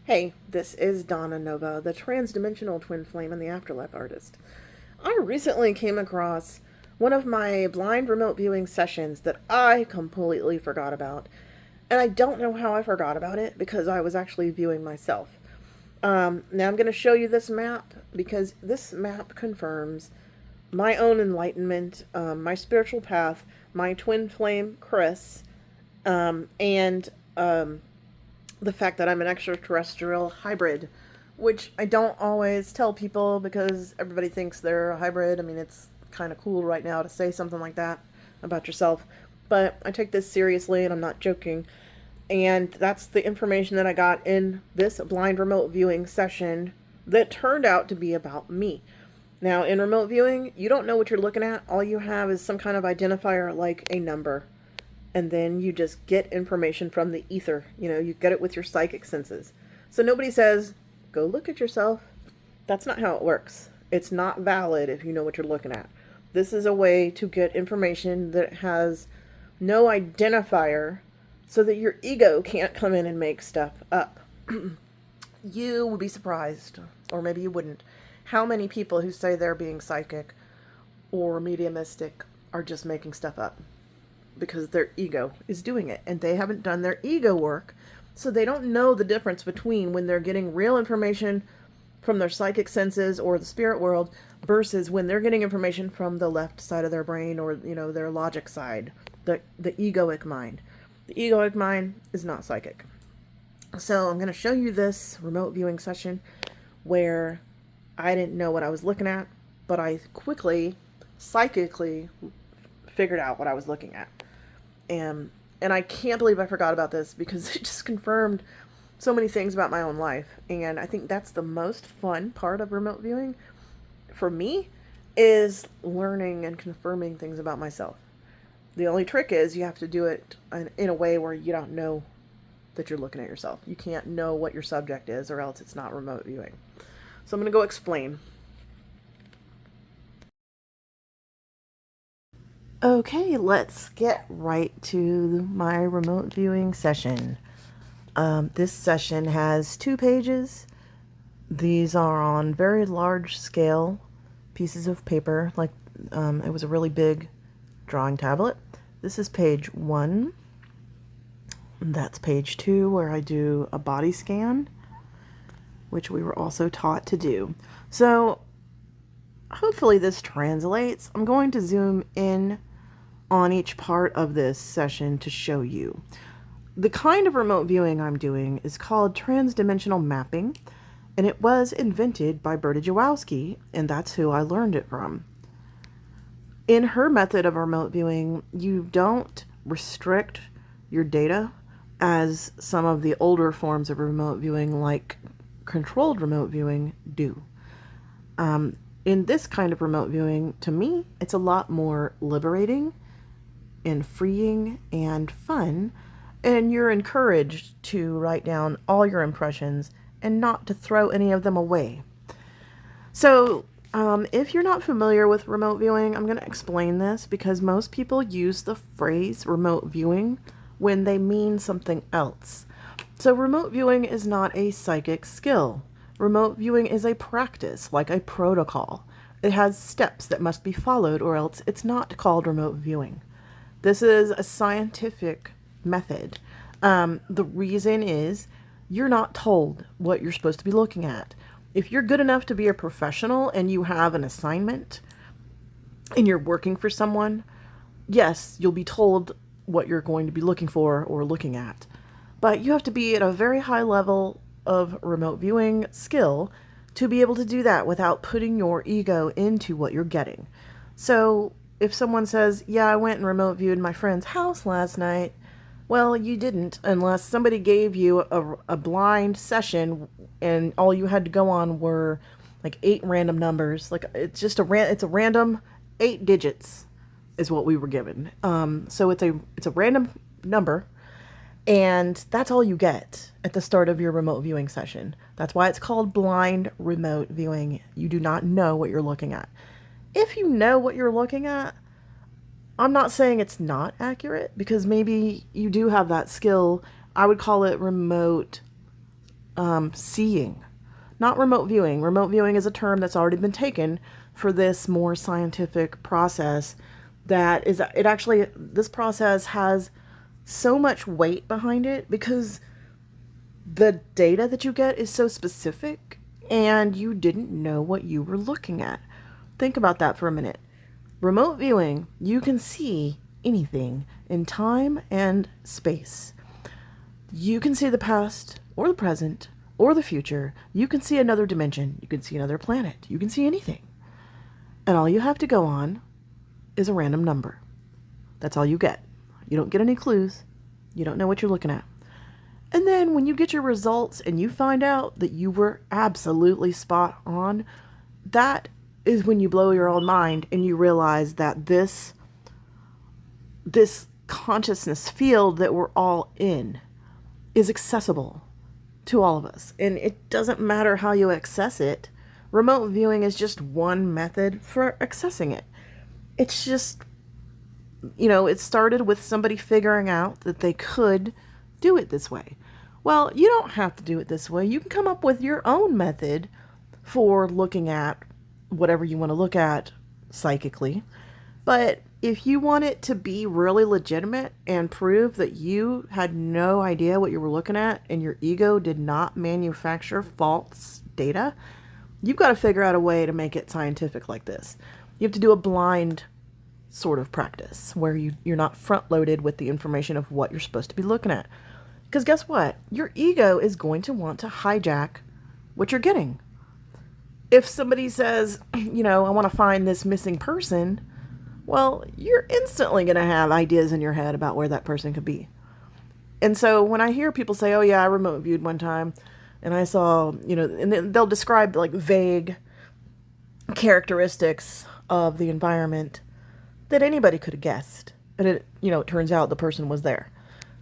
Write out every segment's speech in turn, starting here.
Hey, this is Donna Nova, the Transdimensional Twin Flame and the Afterlife artist. I recently came across one of my blind remote viewing sessions that I completely forgot about. And I don't know how I forgot about it because I was actually viewing myself. Now I'm going to show you this map because this map confirms my own enlightenment, my spiritual path, my twin flame, Chris, and the fact that I'm an extraterrestrial hybrid, which I don't always tell people because everybody thinks they're a hybrid. I mean, it's kind of cool right now to say something like that about yourself, but I take this seriously and I'm not joking. And that's the information that I got in this blind remote viewing session that turned out to be about me. Now, in remote viewing, you don't know what you're looking at. All you have is some kind of identifier like a number, and then you just get information from the ether. You get it with your psychic senses. So nobody says, go look at yourself. That's not how it works. It's not valid if you know what you're looking at. This is a way to get information that has no identifier so that your ego can't come in and make stuff up. You would be surprised, or maybe you wouldn't, how many people who say they're being psychic or mediumistic are just making stuff up because their ego is doing it and they haven't done their ego work, so they don't know the difference between when they're getting real information from their psychic senses or the spirit world versus when they're getting information from the left side of their brain or their logic side, the egoic mind. The egoic mind is not psychic. So I'm going to show you this remote viewing session where I didn't know what I was looking at, but I quickly psychically figured out what I was looking at. And I can't believe I forgot about this because it just confirmed so many things about my own life. And I think that's the most fun part of remote viewing for me, is learning and confirming things about myself. The only trick is you have to do it in a way where you don't know that you're looking at yourself. You can't know what your subject is, or else it's not remote viewing. So I'm going to go explain. Okay, let's get right to my remote viewing session. This session has 2 pages. These are on very large scale pieces of paper, like it was a really big drawing tablet. This is page 1. That's page 2, where I do a body scan, which we were also taught to do. So hopefully this translates. I'm going to zoom in on each part of this session to show you. The kind of remote viewing I'm doing is called transdimensional mapping, and it was invented by Berta Jawowski, and that's who I learned it from. In her method of remote viewing, you don't restrict your data as some of the older forms of remote viewing, like controlled remote viewing, do. In this kind of remote viewing, to me, it's a lot more liberating and freeing and fun, and you're encouraged to write down all your impressions and not to throw any of them away. So if you're not familiar with remote viewing, I'm going to explain this because most people use the phrase remote viewing when they mean something else. So remote viewing is not a psychic skill. Remote viewing is a practice, like a protocol. It has steps that must be followed, or else it's not called remote viewing. This is a scientific method. The reason is you're not told what you're supposed to be looking at. If you're good enough to be a professional and you have an assignment and you're working for someone, yes, you'll be told what you're going to be looking for or looking at. But you have to be at a very high level of remote viewing skill to be able to do that without putting your ego into what you're getting. So if someone says, yeah, I went and remote viewed my friend's house last night, well, you didn't, unless somebody gave you a blind session and all you had to go on were like 8 random numbers. Like it's just it's a random 8 digits is what we were given. So it's a random number, and that's all you get at the start of your remote viewing session. That's why it's called blind remote viewing. You do not know what you're looking at. If you know what you're looking at, I'm not saying it's not accurate, because maybe you do have that skill. I would call it remote seeing, not remote viewing. Remote viewing is a term that's already been taken for this more scientific process that is, it actually, this process has so much weight behind it because the data that you get is so specific and you didn't know what you were looking at. Think about that for a minute. Remote viewing, you can see anything in time and space. You can see the past or the present or the future. You can see another dimension. You can see another planet. You can see anything. And all you have to go on is a random number. That's all you get. You don't get any clues. You don't know what you're looking at. And then when you get your results and you find out that you were absolutely spot on, that is when you blow your own mind and you realize that this consciousness field that we're all in is accessible to all of us. And it doesn't matter how you access it. Remote viewing is just one method for accessing it. It's just, it started with somebody figuring out that they could do it this way. Well, you don't have to do it this way. You can come up with your own method for looking at whatever you want to look at psychically. But if you want it to be really legitimate and prove that you had no idea what you were looking at and your ego did not manufacture false data, you've got to figure out a way to make it scientific like this. You have to do a blind sort of practice where you're not front-loaded with the information of what you're supposed to be looking at. Because guess what? Your ego is going to want to hijack what you're getting. If somebody says, I want to find this missing person, well, you're instantly going to have ideas in your head about where that person could be. And so when I hear people say, oh yeah, I remote viewed one time and I saw, and they'll describe like vague characteristics of the environment that anybody could have guessed. And it turns out the person was there.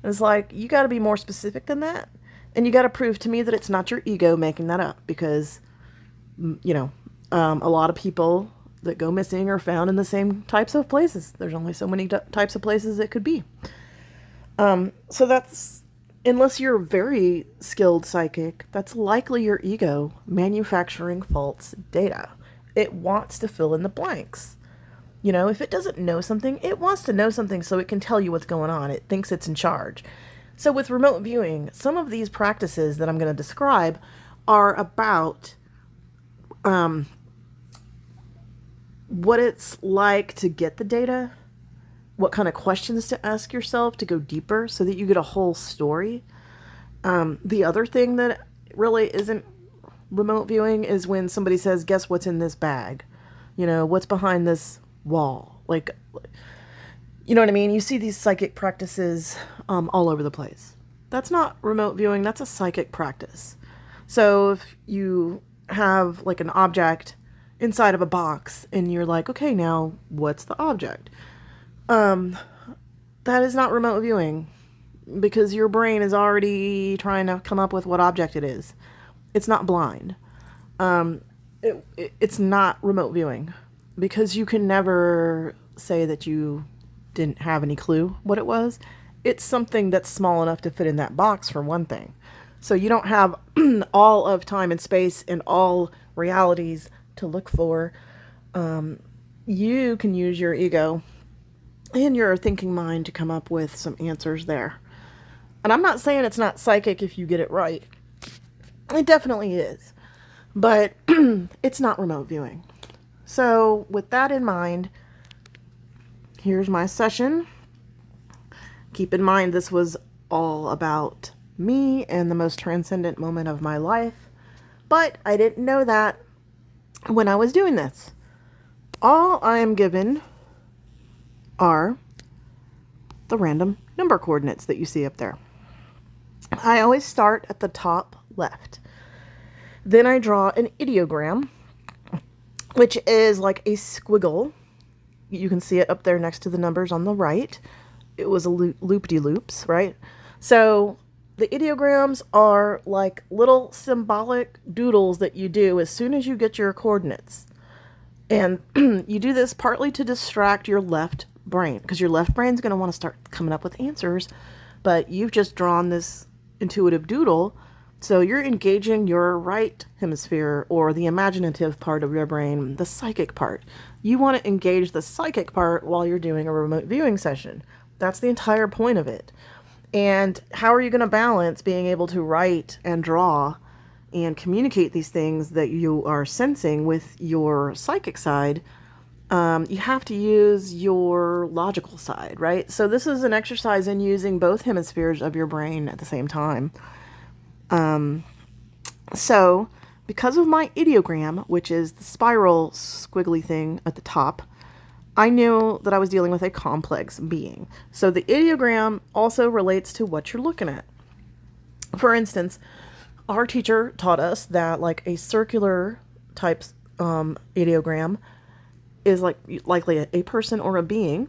And it's like, you got to be more specific than that. And you got to prove to me that it's not your ego making that up because, a lot of people that go missing are found in the same types of places. There's only so many types of places it could be. So that's, unless you're very skilled psychic, that's likely your ego manufacturing false data. It wants to fill in the blanks. If it doesn't know something, it wants to know something so it can tell you what's going on. It thinks it's in charge. So with remote viewing, some of these practices that I'm going to describe are about what it's like to get the data, what kind of questions to ask yourself to go deeper so that you get a whole story. The other thing that really isn't remote viewing is when somebody says, guess what's in this bag? What's behind this wall? Like, you know what I mean? You see these psychic practices all over the place. That's not remote viewing. That's a psychic practice. So if you have like an object inside of a box and you're like, okay, now what's the object? That is not remote viewing because your brain is already trying to come up with what object it is. It's not blind. It's not remote viewing because you can never say that you didn't have any clue what it was. It's something that's small enough to fit in that box for one thing. So you don't have all of time and space and all realities to look for. You can use your ego and your thinking mind to come up with some answers there. And I'm not saying it's not psychic if you get it right. It definitely is. But it's not remote viewing. So with that in mind, here's my session. Keep in mind this was all about me and the most transcendent moment of my life. But I didn't know that when I was doing this. All I am given are the random number coordinates that you see up there. I always start at the top left. Then I draw an ideogram, which is like a squiggle. You can see it up there next to the numbers on the right. It was a loop-de-loops, right? So the ideograms are like little symbolic doodles that you do as soon as you get your coordinates. And you do this partly to distract your left brain, because your left brain's going to want to start coming up with answers, but you've just drawn this intuitive doodle So you're engaging your right hemisphere, or the imaginative part of your brain, the psychic part. You want to engage the psychic part while you're doing a remote viewing session. That's the entire point of it. And how are you going to balance being able to write and draw and communicate these things that you are sensing with your psychic side? You have to use your logical side, right? So this is an exercise in using both hemispheres of your brain at the same time. So because of my ideogram, which is the spiral squiggly thing at the top, I knew that I was dealing with a complex being. So the ideogram also relates to what you're looking at. For instance, our teacher taught us that like a circular type ideogram is likely a person or a being.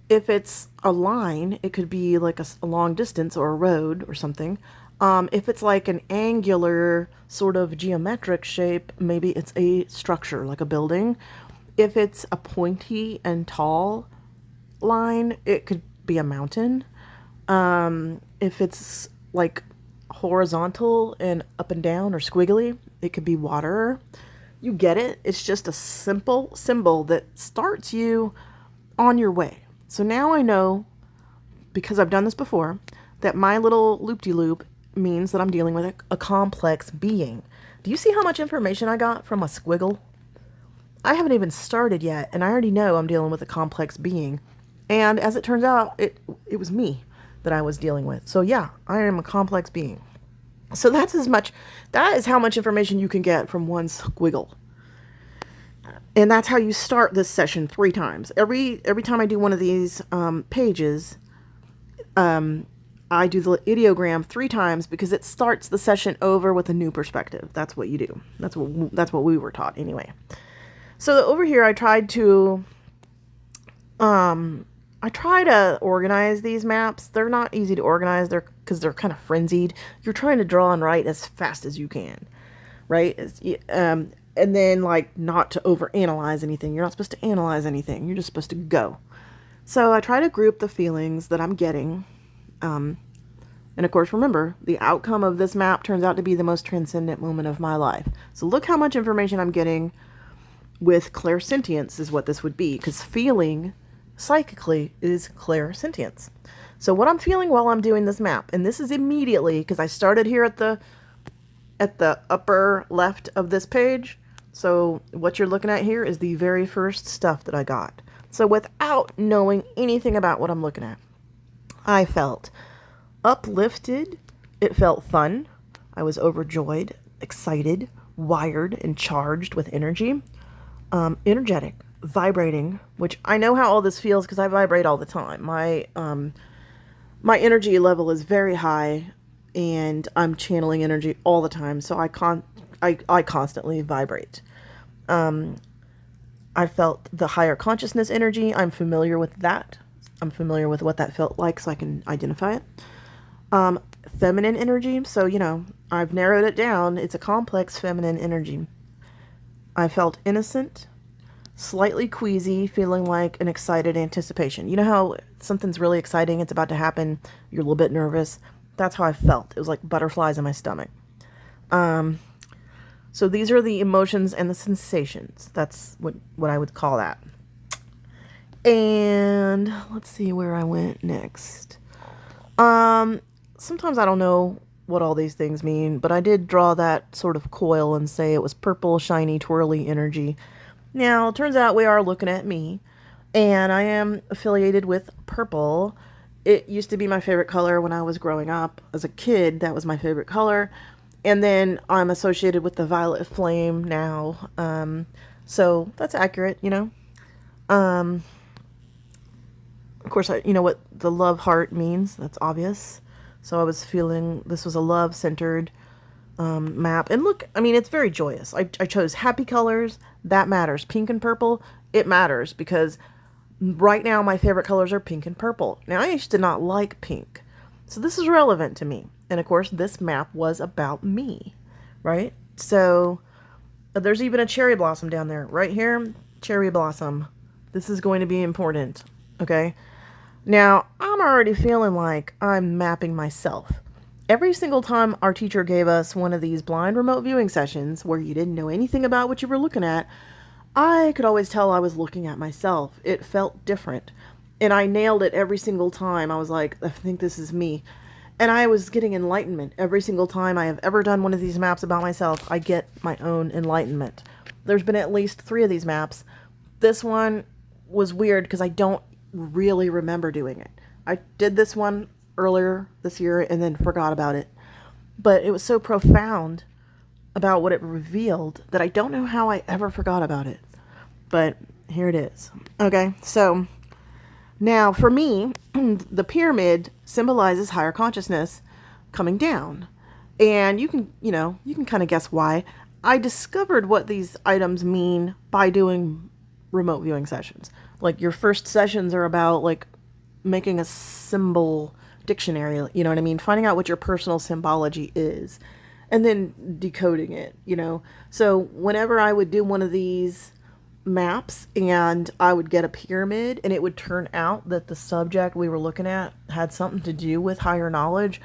If it's a line, it could be like a long distance or a road or something. If it's like an angular sort of geometric shape, maybe it's a structure like a building. If it's a pointy and tall line, it could be a mountain. If it's like horizontal and up and down or squiggly, it could be water. You get it? It's just a simple symbol that starts you on your way. So now I know, because I've done this before, that my little loop-de-loop means that I'm dealing with a complex being. Do you see how much information I got from a squiggle? I haven't even started yet, and I already know I'm dealing with a complex being. And as it turns out, it was me that I was dealing with. So yeah, I am a complex being. So that is how much information you can get from one squiggle. And that's how you start this session 3 times. Every time I do one of these pages, I do the ideogram 3 times because it starts the session over with a new perspective. That's what you do. That's what we were taught anyway. So over here, I try to organize these maps. They're not easy to organize. Because they're kind of frenzied. You're trying to draw and write as fast as you can, right? And then like not to overanalyze anything. You're not supposed to analyze anything. You're just supposed to go. So I try to group the feelings that I'm getting. And of course, remember, the outcome of this map turns out to be the most transcendent moment of my life. So look how much information I'm getting with clairsentience is what this would be, because feeling psychically is clairsentience. So what I'm feeling while I'm doing this map, and this is immediately, because I started here at the upper left of this page. So what you're looking at here is the very first stuff that I got. So without knowing anything about what I'm looking at, I felt uplifted. It felt fun. I was overjoyed, excited, wired, and charged with energy. Energetic, vibrating, which I know how all this feels because I vibrate all the time. My energy level is very high, and I'm channeling energy all the time, so I constantly vibrate. I felt the higher consciousness energy. I'm familiar with that. I'm familiar with what that felt like, so I can identify it. Feminine energy, so, I've narrowed it down. It's a complex feminine energy. I felt innocent, slightly queasy, feeling like an excited anticipation. You know how something's really exciting, it's about to happen, you're a little bit nervous? That's how I felt. It was like butterflies in my stomach. So these are the emotions and the sensations. That's what I would call that. And let's see where I went next. Sometimes I don't know what all these things mean, but I did draw that sort of coil and say it was purple, shiny, twirly energy. Now, it turns out we are looking at me, and I am affiliated with purple. It used to be my favorite color when I was growing up. As a kid, that was my favorite color. And then I'm associated with the violet flame now. So that's accurate, Of course, you know what the love heart means. That's obvious. So I was feeling this was a love-centered map. And look, it's very joyous. I chose happy colors. That matters. Pink and purple, it matters because right now my favorite colors are pink and purple. Now, I used to not like pink. So this is relevant to me. And of course, this map was about me, right? So there's even a cherry blossom down there. Right here, cherry blossom. This is going to be important, okay? Now, I'm already feeling like I'm mapping myself. Every single time our teacher gave us one of these blind remote viewing sessions where you didn't know anything about what you were looking at, I could always tell I was looking at myself. It felt different. And I nailed it every single time. I was like, I think this is me. And I was getting enlightenment every single time I have ever done one of these maps about myself. I get my own enlightenment. There's been at least 3 of these maps. This one was weird because I don't really remember doing it. I did this one earlier this year and then forgot about it. But it was so profound about what it revealed that I don't know how I ever forgot about it. But here it is. Okay, so now for me, the pyramid symbolizes higher consciousness coming down. And you can kind of guess why. I discovered what these items mean by doing remote viewing sessions. Like your first sessions are about like making a symbol dictionary, you know what I mean? Finding out what your personal symbology is and then decoding it, So whenever I would do one of these maps and I would get a pyramid and it would turn out that the subject we were looking at had something to do with higher knowledge,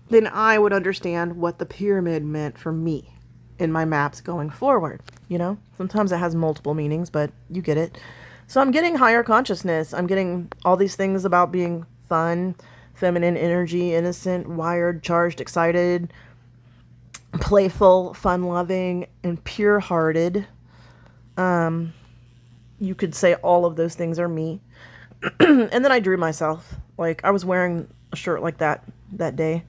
then I would understand what the pyramid meant for me in my maps going forward, Sometimes it has multiple meanings, but you get it. So I'm getting higher consciousness. I'm getting all these things about being fun, feminine energy, innocent, wired, charged, excited, playful, fun-loving, and pure-hearted. You could say all of those things are me. And then I drew myself. Like, I was wearing a shirt like that day.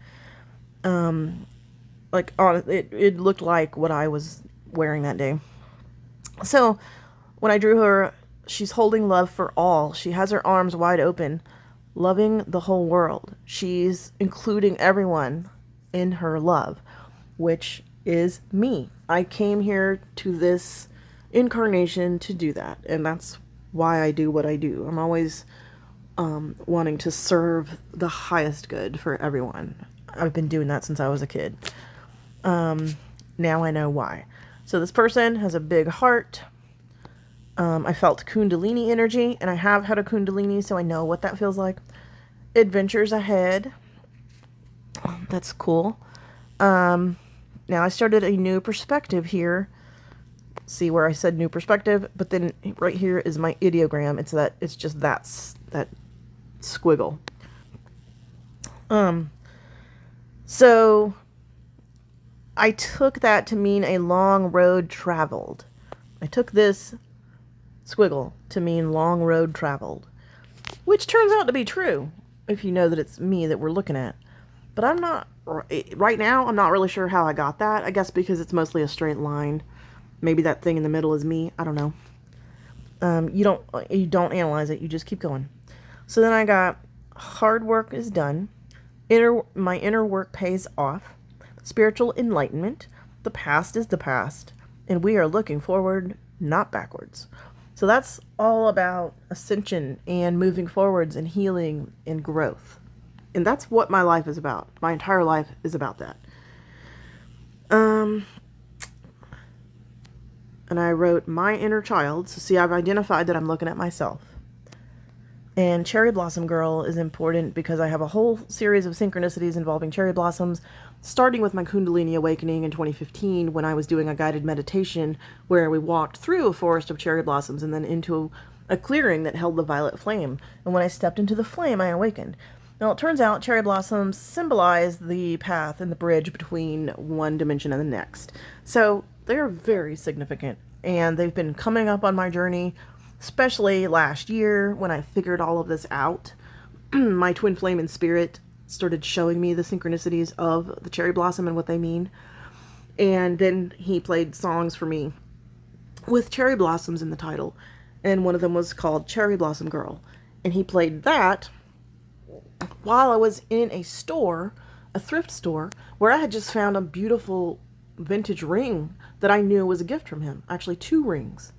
It looked like what I was wearing that day. So when I drew her, she's holding love for all. She has her arms wide open, loving the whole world. She's including everyone in her love, which is me. I came here to this incarnation to do that, and that's why I do what I do. I'm always wanting to serve the highest good for everyone. I've been doing that since I was a kid. Now I know why. So this person has a big heart. I felt Kundalini energy, and I have had a Kundalini, so I know what that feels like. Adventures ahead. That's cool. Now I started a new perspective here. See where I said new perspective, but then right here is my ideogram. It's just that squiggle. So I took that to mean a long road traveled. I took this squiggle to mean long road traveled, which turns out to be true if you know that it's me that we're looking at. But I'm not, right now, I'm not really sure how I got that. I guess because it's mostly a straight line. Maybe that thing in the middle is me. I don't know. You don't analyze it. You just keep going. So then I got hard work is done. My inner work pays off. Spiritual enlightenment. The past is the past. And we are looking forward, not backwards. So that's all about ascension and moving forwards and healing and growth. And that's what my life is about. My entire life is about that. And I wrote my inner child. So see, I've identified that I'm looking at myself. And Cherry Blossom Girl is important because I have a whole series of synchronicities involving cherry blossoms, starting with my Kundalini awakening in 2015 when I was doing a guided meditation where we walked through a forest of cherry blossoms and then into a clearing that held the violet flame. And when I stepped into the flame, I awakened. Now, it turns out cherry blossoms symbolize the path and the bridge between one dimension and the next. So they're very significant, and they've been coming up on my journey, especially last year when I figured all of this out. My twin flame in spirit started showing me the synchronicities of the cherry blossom and what they mean. And then he played songs for me with cherry blossoms in the title. And one of them was called Cherry Blossom Girl. And he played that while I was in a store, a thrift store, where I had just found a beautiful vintage ring that I knew was a gift from him. Actually, 2 rings.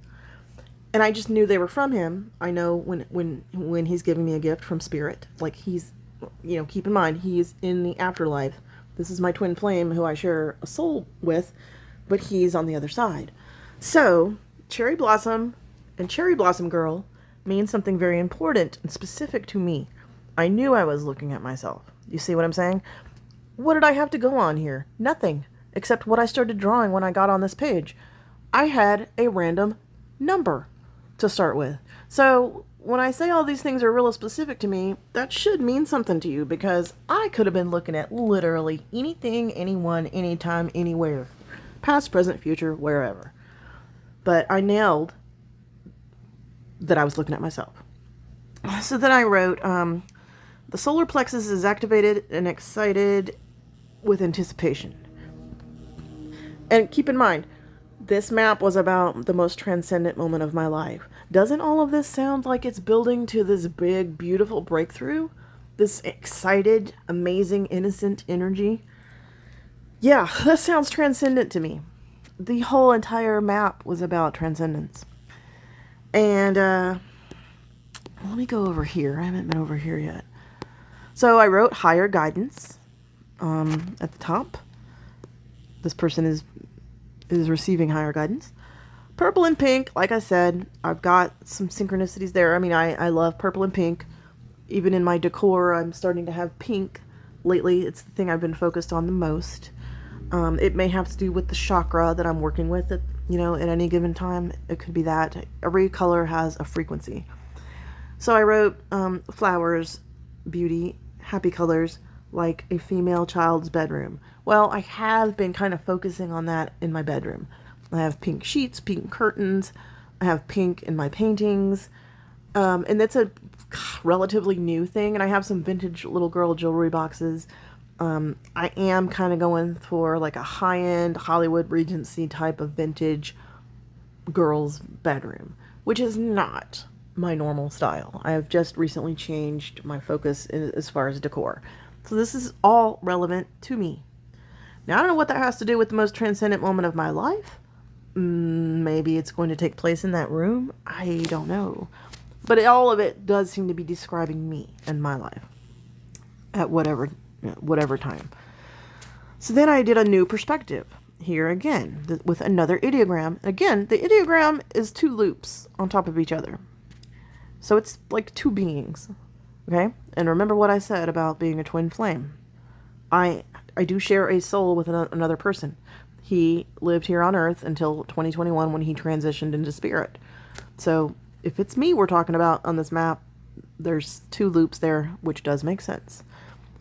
And I just knew they were from him. I know when he's giving me a gift from spirit, like he's, keep in mind, he's in the afterlife. This is my twin flame who I share a soul with, but he's on the other side. So, Cherry Blossom and Cherry Blossom Girl mean something very important and specific to me. I knew I was looking at myself. You see what I'm saying? What did I have to go on here? Nothing, except what I started drawing when I got on this page. I had a random number to start with. So when I say all these things are real specific to me, that should mean something to you, because I could have been looking at literally anything, anyone, anytime, anywhere. Past, present, future, wherever. But I nailed that I was looking at myself. So then I wrote, the solar plexus is activated and excited with anticipation. And keep in mind, this map was about the most transcendent moment of my life. Doesn't all of this sound like it's building to this big, beautiful breakthrough? This excited, amazing, innocent energy? Yeah, that sounds transcendent to me. The whole entire map was about transcendence. And, let me go over here. I haven't been over here yet. So I wrote higher guidance at the top. This person is receiving higher guidance. Purple and pink, like I said, I've got some synchronicities there. I mean, I love purple and pink. Even in my decor, I'm starting to have pink lately. It's the thing I've been focused on the most. It may have to do with the chakra that I'm working with at any given time. It could be that. Every color has a frequency. So I wrote flowers, beauty, happy colors, like a female child's bedroom. Well, I have been kind of focusing on that in my bedroom. I have pink sheets, pink curtains. I have pink in my paintings. And that's a relatively new thing. And I have some vintage little girl jewelry boxes. I am kind of going for like a high-end Hollywood Regency type of vintage girl's bedroom, which is not my normal style. I have just recently changed my focus as far as decor. So this is all relevant to me. Now, I don't know what that has to do with the most transcendent moment of my life. Maybe it's going to take place in that room. I don't know. But all of it does seem to be describing me and my life at whatever time. So then I did a new perspective here again with another ideogram. Again, the ideogram is two loops on top of each other. So it's like two beings. Okay? And remember what I said about being a twin flame. I do share a soul with another person. He lived here on Earth until 2021 when he transitioned into spirit. So if it's me we're talking about on this map, there's two loops there, which does make sense.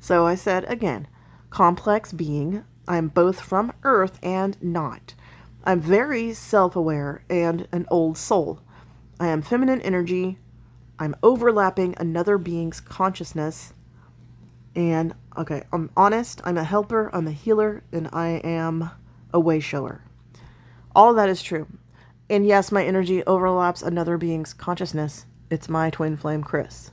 So I said, again, complex being. I'm both from Earth and not. I'm very self-aware and an old soul. I am feminine energy. I'm overlapping another being's consciousness. And, okay, I'm honest, I'm a helper, I'm a healer, and I am a way shower. All of that is true. And yes, my energy overlaps another being's consciousness. It's my twin flame, Chris.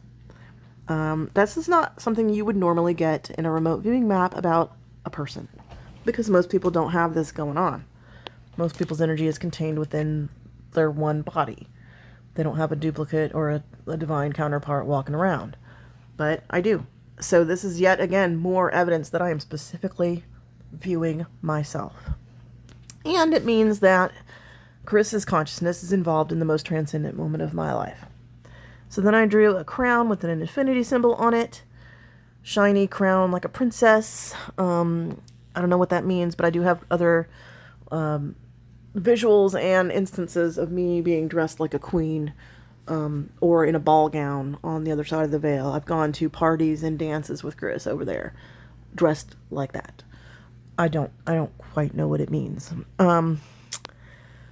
This is not something you would normally get in a remote viewing map about a person, because most people don't have this going on. Most people's energy is contained within their one body. They don't have a duplicate or a divine counterpart walking around. But I do. So this is yet again more evidence that I am specifically viewing myself. And it means that Chris's consciousness is involved in the most transcendent moment of my life. So then I drew a crown with an infinity symbol on it. Shiny crown like a princess. I don't know what that means, but I do have other visuals and instances of me being dressed like a queen, or in a ball gown on the other side of the veil. I've gone to parties and dances with Chris over there, dressed like that. I don't quite know what it means.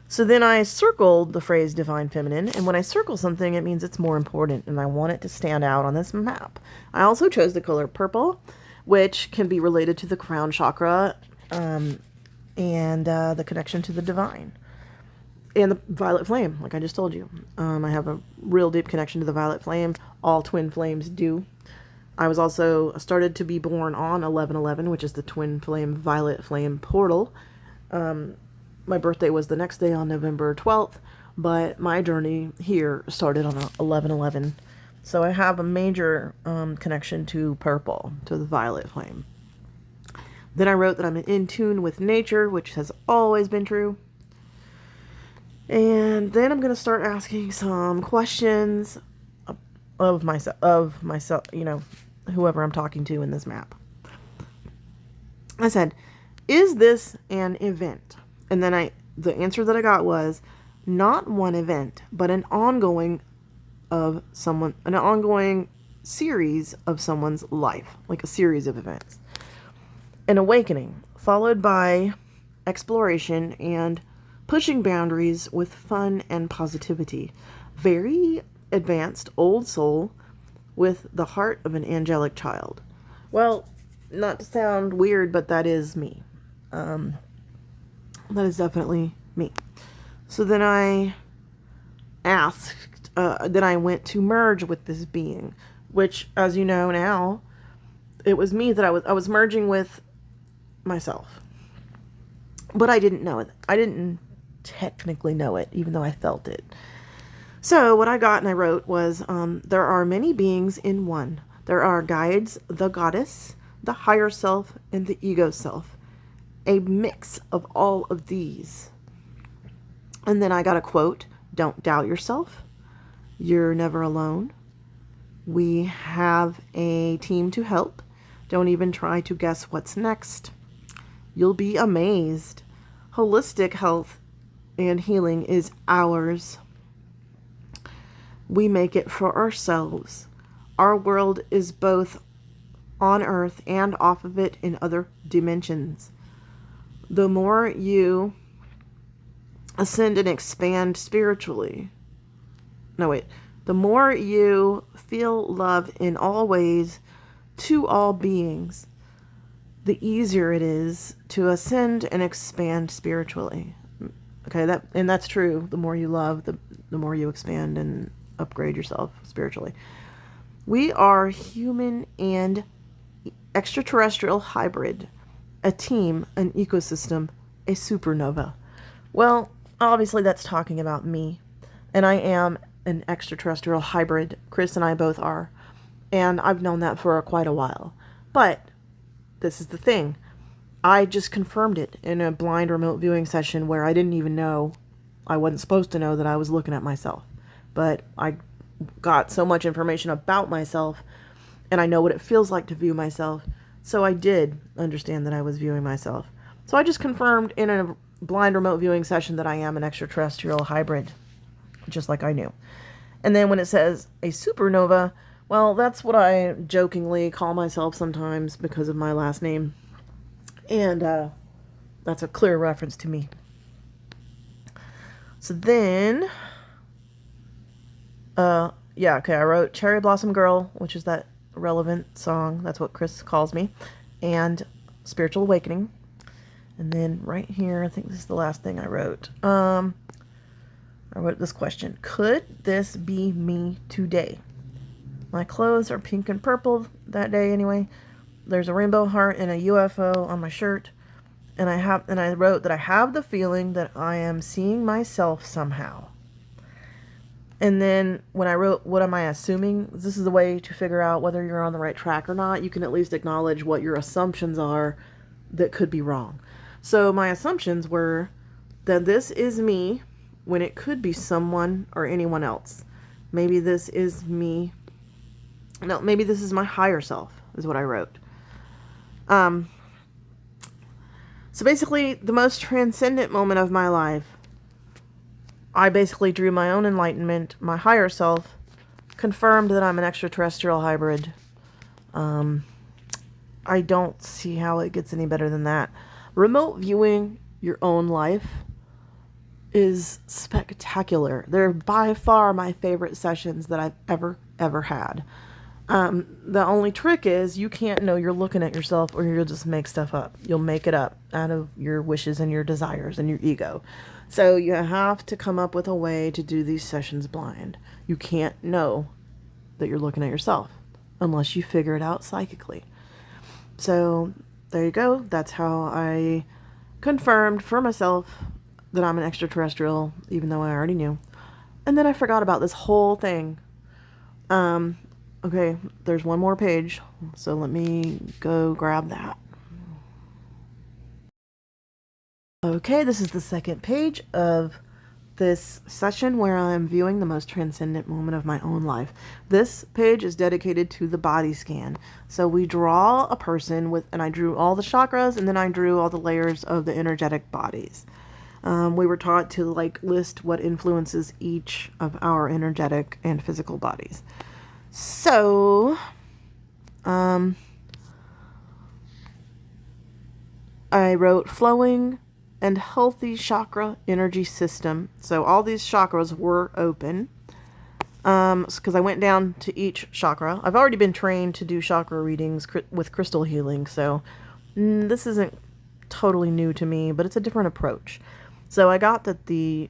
So then I circled the phrase divine feminine, and when I circle something, it means it's more important, and I want it to stand out on this map. I also chose the color purple, which can be related to the crown chakra, and the connection to the divine. And the violet flame, like I just told you. I have a real deep connection to the violet flame. All twin flames do. I was also started to be born on 11/11, which is the twin flame, violet flame portal. My birthday was the next day on November 12th, but my journey here started on 11/11. So I have a major connection to purple, to the violet flame. Then I wrote that I'm in tune with nature, which has always been true. And then I'm going to start asking some questions of myself, whoever I'm talking to in this map. I said, is this an event? And then the answer that I got was not one event, but an ongoing series of someone's life, like a series of events. An awakening, followed by exploration and pushing boundaries with fun and positivity. Very advanced old soul with the heart of an angelic child. Well, not to sound weird, but that is me. That is definitely me. So then I then I went to merge with this being, which, as you know now, it was me that I was merging with myself. But I didn't know it. I didn't technically know it, even though I felt it. So what I got and I wrote was, there are many beings in one. There are guides, the goddess, the higher self, and the ego self. A mix of all of these. And then I got a quote, don't doubt yourself. You're never alone. We have a team to help. Don't even try to guess what's next. You'll be amazed. Holistic health and healing is ours. We make it for ourselves. Our world is both on Earth and off of it in other dimensions. The more you ascend and expand spiritually, the more you feel love in all ways to all beings, the easier it is to ascend and expand spiritually. Okay, that's true. The more you love, the more you expand and upgrade yourself spiritually. We are human and extraterrestrial hybrid, a team, an ecosystem, a supernova. Well, obviously that's talking about me, and I am an extraterrestrial hybrid. Chris and I both are, and I've known that for quite a while. But this is the thing. I just confirmed it in a blind remote viewing session where I didn't even know, I wasn't supposed to know that I was looking at myself. But I got so much information about myself, and I know what it feels like to view myself. So I did understand that I was viewing myself. So I just confirmed in a blind remote viewing session that I am an extraterrestrial hybrid, just like I knew. And then when it says a supernova, well, that's what I jokingly call myself sometimes because of my last name. And that's a clear reference to me. So then, I wrote Cherry Blossom Girl, which is that relevant song. That's what Chris calls me. And Spiritual Awakening. And then right here, I think this is the last thing I wrote. I wrote this question. Could this be me today? My clothes are pink and purple that day anyway. There's a rainbow heart and a UFO on my shirt. And I wrote that I have the feeling that I am seeing myself somehow. And then when I wrote, what am I assuming? This is the way to figure out whether you're on the right track or not. You can at least acknowledge what your assumptions are that could be wrong. So my assumptions were that this is me when it could be someone or anyone else. Maybe this is me. No, maybe this is my higher self, is what I wrote. So basically, the most transcendent moment of my life, I basically drew my own enlightenment. My higher self confirmed that I'm an extraterrestrial hybrid. I don't see how it gets any better than that. Remote viewing your own life is spectacular. They're by far my favorite sessions that I've ever had. The only trick is you can't know you're looking at yourself, or you'll just make stuff up. You'll make it up out of your wishes and your desires and your ego. So you have to come up with a way to do these sessions blind. You can't know that you're looking at yourself unless you figure it out psychically. So there you go. That's how I confirmed for myself that I'm an extraterrestrial, even though I already knew. And then I forgot about this whole thing. Okay, there's one more page, so let me go grab that. Okay, this is the second page of this session where I'm viewing the most transcendent moment of my own life. This page is dedicated to the body scan. So we draw a person with, and I drew all the chakras, and then I drew all the layers of the energetic bodies. We were taught to like list what influences each of our energetic and physical bodies. So, I wrote flowing and healthy chakra energy system. So all these chakras were open. Because I went down to each chakra. I've already been trained to do chakra readings with crystal healing, so this isn't totally new to me, but it's a different approach. So I got that the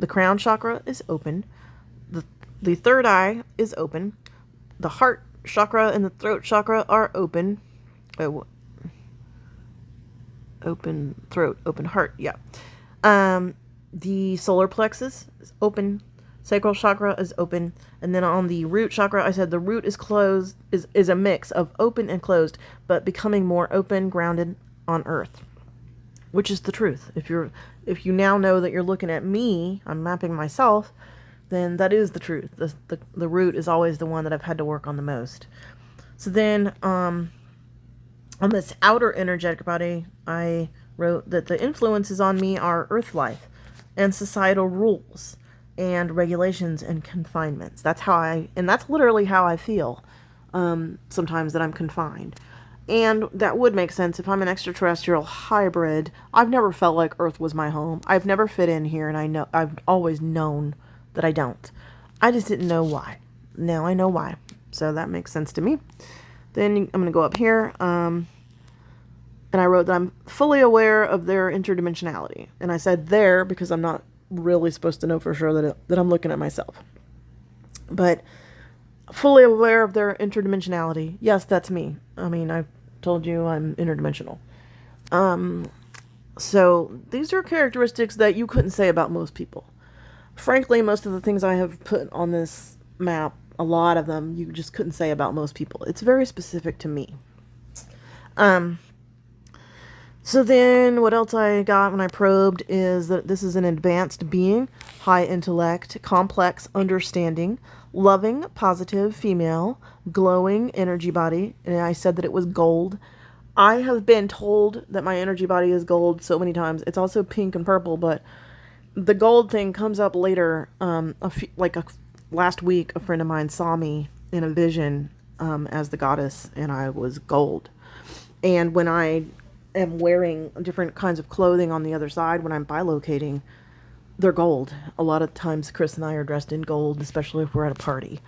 crown chakra is open, the third eye is open, the heart chakra and the throat chakra are open. Open throat, open heart, yeah. The solar plexus is open, sacral chakra is open, and then on the root chakra, I said the root is closed, is a mix of open and closed, but becoming more open, grounded on earth, which is the truth. If you now know that you're looking at me, I'm mapping myself, then that is the truth. The root is always the one that I've had to work on the most. So then, on this outer energetic body, I wrote that the influences on me are earth life and societal rules and regulations and confinements. That's literally how I feel sometimes, that I'm confined. And that would make sense if I'm an extraterrestrial hybrid. I've never felt like Earth was my home. I've never fit in here, and I've always known that I don't. I just didn't know why. Now I know why. So that makes sense to me. Then I'm going to go up here, and I wrote that I'm fully aware of their interdimensionality. And I said there because I'm not really supposed to know for sure that I'm looking at myself. But fully aware of their interdimensionality. Yes, that's me. I mean, I've told you I'm interdimensional. So these are characteristics that you couldn't say about most people. Frankly, most of the things I have put on this map, a lot of them, you just couldn't say about most people. It's very specific to me. So then what else I got when I probed is that this is an advanced being, high intellect, complex understanding, loving, positive, female, glowing energy body. And I said that it was gold. I have been told that my energy body is gold so many times. It's also pink and purple, but the gold thing comes up later. Last week, a friend of mine saw me in a vision as the goddess, and I was gold. And when I am wearing different kinds of clothing on the other side, when I'm bilocating, they're gold. A lot of times Chris and I are dressed in gold, especially if we're at a party.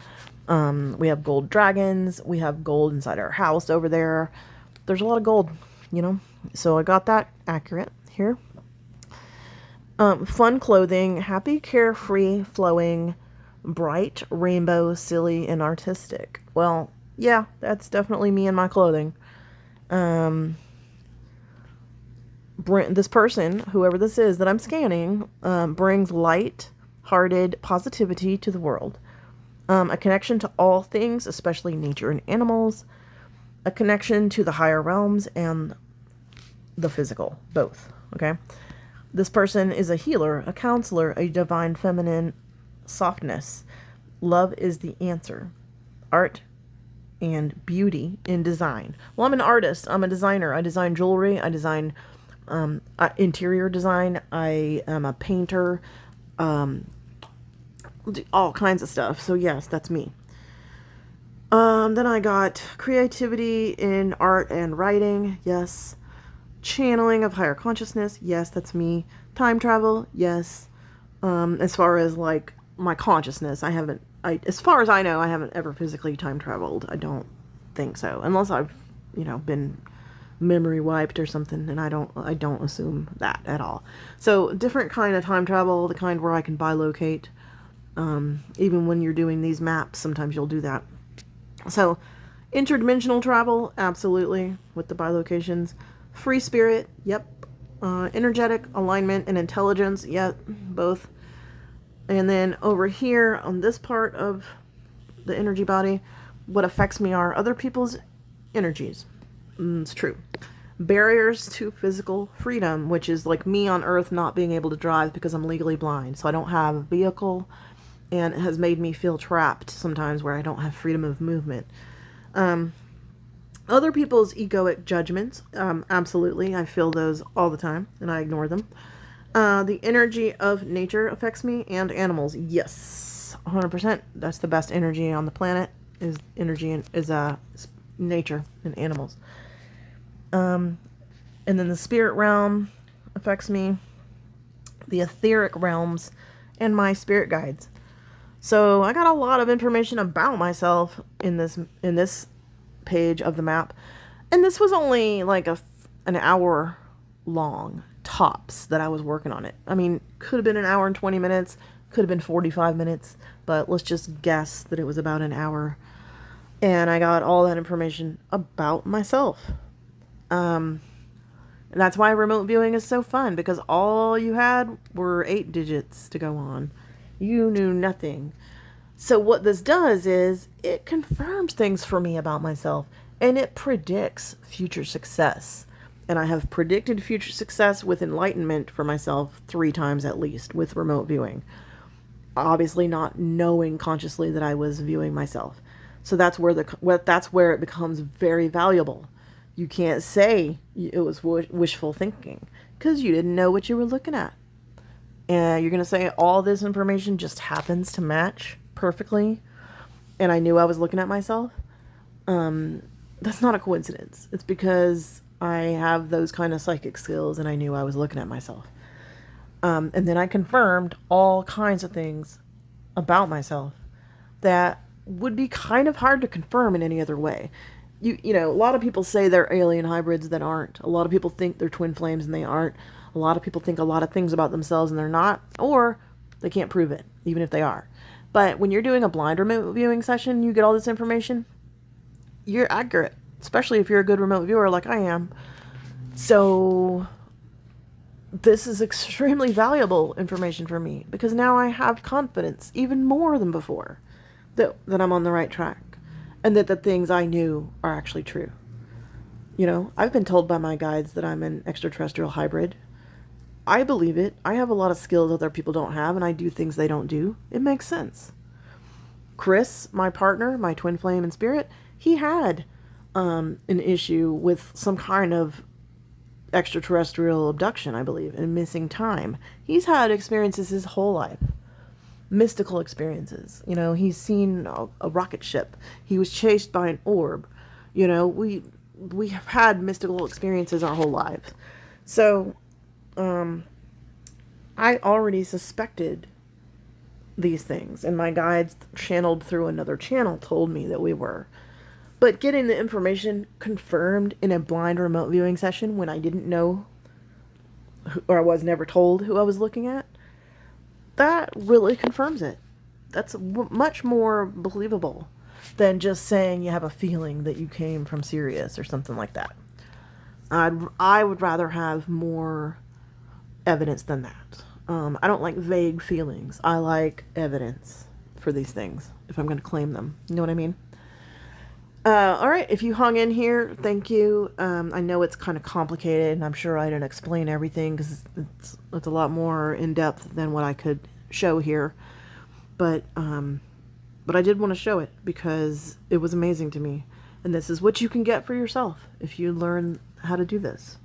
We have gold dragons. We have gold inside our house over there. There's a lot of gold, So I got that accurate here. Fun clothing, happy, carefree, flowing, bright, rainbow, silly, and artistic. Well, yeah, that's definitely me in my clothing. This person, whoever this is that I'm scanning, brings light-hearted positivity to the world. A connection to all things, especially nature and animals. A connection to the higher realms and the physical, both, okay? This person is a healer, a counselor, a divine feminine softness. Love is the answer. Art and beauty in design. Well, I'm an artist. I'm a designer. I design jewelry. I design interior design. I am a painter. All kinds of stuff. So yes, that's me. Then I got creativity in art and writing. Yes. Channeling of higher consciousness. Yes, that's me. Time travel. Yes. As far as like my consciousness, as far as I know, I haven't ever physically time traveled. I don't think so. Unless I've, been memory wiped or something, and I don't assume that at all. So different kind of time travel, the kind where I can bilocate. Even when you're doing these maps, sometimes you'll do that. So interdimensional travel, absolutely, with the bilocations. Free spirit, yep. Energetic alignment and intelligence, yeah, both. And then over here on this part of the energy body, what affects me are other people's energies. It's true. barriers to physical freedom, which is like me on Earth not being able to drive because I'm legally blind. So I don't have a vehicle, and it has made me feel trapped sometimes where I don't have freedom of movement. Other people's egoic judgments, absolutely. I feel those all the time, and I ignore them. The energy of nature affects me, and animals. Yes, 100%. That's the best energy on the planet, is energy and is nature and animals. And then the spirit realm affects me, the etheric realms, and my spirit guides. So I got a lot of information about myself in this page of the map, and this was only like an hour long tops that I was working on it. I mean, could have been an hour and 20 minutes, could have been 45 minutes, but let's just guess that it was about an hour. And I got all that information about myself. And that's why remote viewing is so fun, because all you had were 8 digits to go on. You knew nothing. So what this does is it confirms things for me about myself, and it predicts future success. And I have predicted future success with enlightenment for myself 3 times at least with remote viewing. Obviously not knowing consciously that I was viewing myself. So that's where it becomes very valuable. You can't say it was wishful thinking because you didn't know what you were looking at. And you're going to say all this information just happens to match perfectly, and I knew I was looking at myself. That's not a coincidence. It's because I have those kind of psychic skills, and I knew I was looking at myself. And then I confirmed all kinds of things about myself that would be kind of hard to confirm in any other way. You know, a lot of people say they're alien hybrids that aren't. A lot of people think they're twin flames and they aren't. A lot of people think a lot of things about themselves and they're not, or they can't prove it, even if they are. But when you're doing a blind remote viewing session, you get all this information, you're accurate, especially if you're a good remote viewer like I am. So this is extremely valuable information for me, because now I have confidence, even more than before, that I'm on the right track, and that the things I knew are actually true. You know, I've been told by my guides that I'm an extraterrestrial hybrid. I believe it. I have a lot of skills other people don't have, and I do things they don't do. It makes sense. Chris, my partner, my twin flame in spirit, he had an issue with some kind of extraterrestrial abduction, I believe, and missing time. He's had experiences his whole life. Mystical experiences. You know, he's seen a rocket ship. He was chased by an orb. You know, we have had mystical experiences our whole lives. So, I already suspected these things, and my guides channeled through another channel told me that we were. But getting the information confirmed in a blind remote viewing session when I didn't know, or I was never told who I was looking at, that really confirms it. That's much more believable than just saying you have a feeling that you came from Sirius or something like that. I would rather have more evidence than that. I don't like vague feelings. I like evidence for these things if I'm going to claim them. You know what I mean? All right, if you hung in here, thank you. I know it's kind of complicated, and I'm sure I didn't explain everything because it's a lot more in depth than what I could show here. But I did want to show it because it was amazing to me, and this is what you can get for yourself if you learn how to do this.